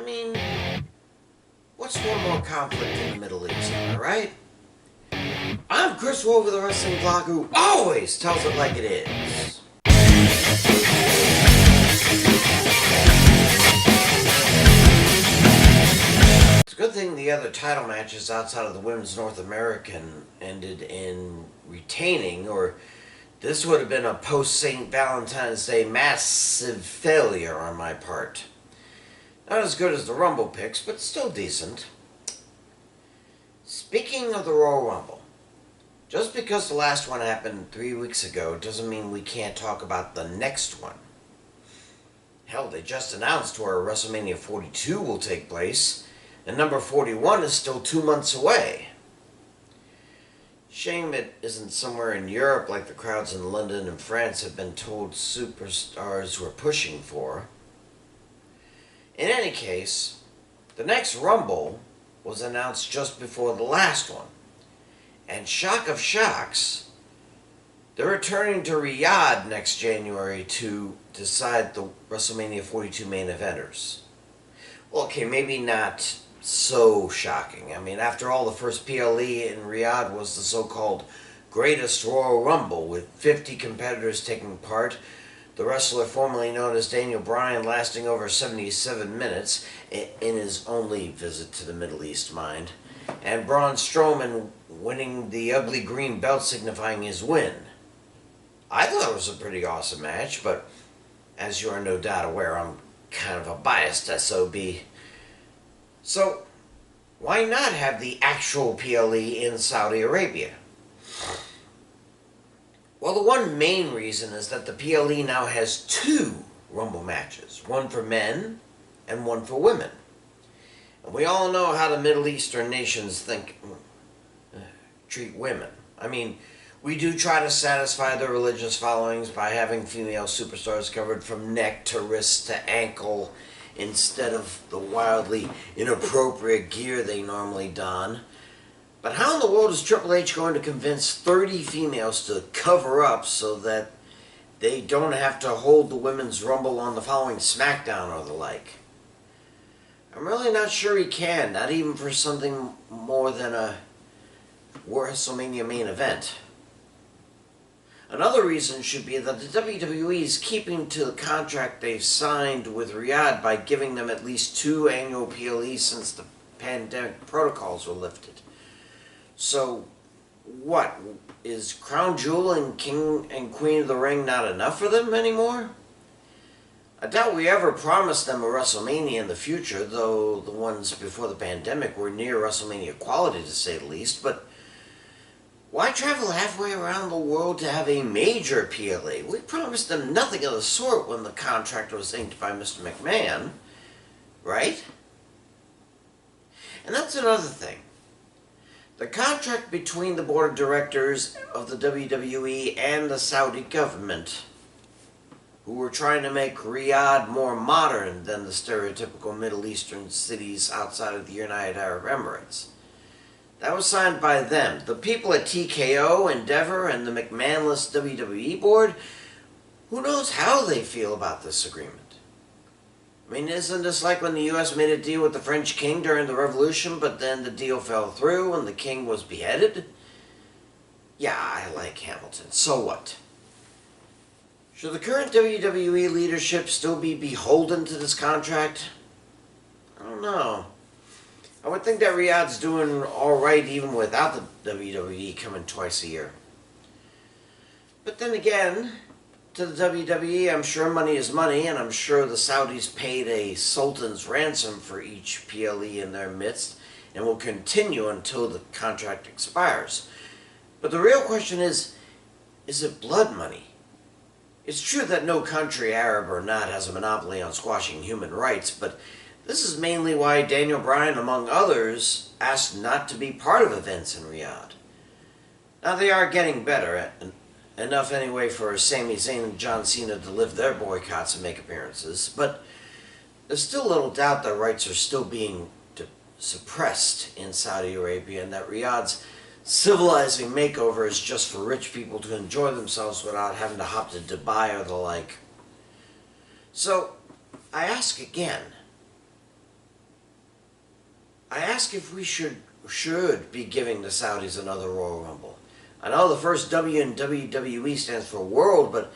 I mean, what's one more conflict in the Middle East, am I right? I'm Chris Wolvie, the wrestling blogger who always tells it like it is. It's a good thing the other title matches outside of the Women's North American ended in retaining, or this would have been a post-St. Valentine's Day massive failure on my part. Not as good as the Rumble picks, but still decent. Speaking of the Royal Rumble, just because the last one happened 3 weeks ago doesn't mean we can't talk about the next one. Hell, they just announced where WrestleMania 42 will take place, and number 41 is still 2 months away. Shame it isn't somewhere in Europe like the crowds in London and France have been told superstars were pushing for. In any case, the next Rumble was announced just before the last one. And shock of shocks, they're returning to Riyadh next January to decide the WrestleMania 42 main eventers. Well, okay, maybe not so shocking. I mean, after all, the first PLE in Riyadh was the so-called Greatest Royal Rumble, with 50 competitors taking part, the wrestler formerly known as Daniel Bryan lasting over 77 minutes in his only visit to the Middle East, mind, and Braun Strowman winning the ugly green belt signifying his win. I thought it was a pretty awesome match, but as you are no doubt aware, I'm kind of a biased SOB. So, why not have the actual PLE in Saudi Arabia? Well, the one main reason is that the PLE now has 2 Rumble matches, one for men and one for women. And we all know how the Middle Eastern nations treat women. I mean, we do try to satisfy their religious followings by having female superstars covered from neck to wrist to ankle instead of the wildly inappropriate gear they normally don. But how in the world is Triple H going to convince 30 females to cover up so that they don't have to hold the Women's Rumble on the following SmackDown or the like? I'm really not sure he can, not even for something more than a WrestleMania main event. Another reason should be that the WWE is keeping to the contract they've signed with Riyadh by giving them at least 2 annual PLEs since the pandemic protocols were lifted. So, what? Is Crown Jewel and King and Queen of the Ring not enough for them anymore? I doubt we ever promised them a WrestleMania in the future, though the ones before the pandemic were near WrestleMania quality to say the least, but why travel halfway around the world to have a major PLE? We promised them nothing of the sort when the contract was inked by Mr. McMahon, right? And that's another thing. The contract between the board of directors of the WWE and the Saudi government, who were trying to make Riyadh more modern than the stereotypical Middle Eastern cities outside of the United Arab Emirates. That was signed by them. The people at TKO, Endeavor, and the McMahon-less WWE board, who knows how they feel about this agreement? I mean, isn't this like when the U.S. made a deal with the French king during the Revolution, but then the deal fell through and the king was beheaded? Yeah, I like Hamilton. So what? Should the current WWE leadership still be beholden to this contract? I don't know. I would think that Riyadh's doing alright even without the WWE coming twice a year. But then again, to the WWE, I'm sure money is money, and I'm sure the Saudis paid a sultan's ransom for each PLE in their midst, and will continue until the contract expires. But the real question is it blood money? It's true that no country, Arab or not, has a monopoly on squashing human rights, but this is mainly why Daniel Bryan, among others, asked not to be part of events in Riyadh. Now, they are getting better, enough anyway for Sami Zayn and John Cena to live their boycotts and make appearances, but there's still little doubt that rights are still being suppressed in Saudi Arabia, and that Riyadh's civilizing makeover is just for rich people to enjoy themselves without having to hop to Dubai or the like. So, I ask again, I ask if we should be giving the Saudis another Royal Rumble. I know the first W in WWE stands for World, but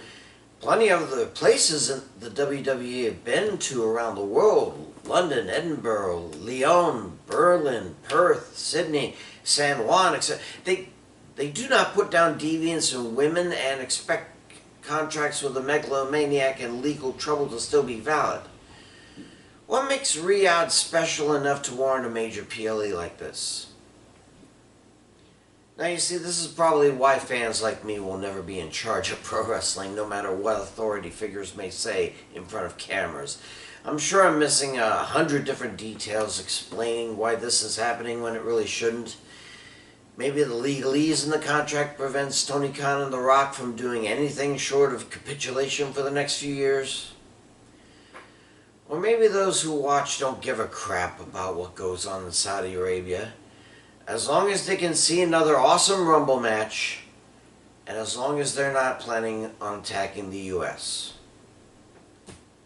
plenty of the places the WWE have been to around the world, London, Edinburgh, Lyon, Berlin, Perth, Sydney, San Juan, etc. They do not put down deviants and women and expect contracts with a megalomaniac and legal trouble to still be valid. What makes Riyadh special enough to warrant a major PLE like this? Now you see, this is probably why fans like me will never be in charge of pro wrestling, no matter what authority figures may say in front of cameras. I'm sure I'm missing 100 different details explaining why this is happening when it really shouldn't. Maybe the legalese in the contract prevents Tony Khan and The Rock from doing anything short of capitulation for the next few years. Or maybe those who watch don't give a crap about what goes on in Saudi Arabia. As long as they can see another awesome Rumble match, and as long as they're not planning on attacking the U.S.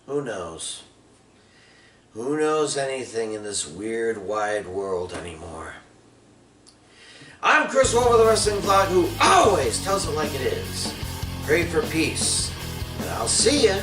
Who knows? Who knows anything in this weird, wide world anymore? I'm Chris Wolvie, the Wrestling Vlog, who always tells it like it is. Pray for peace, and I'll see ya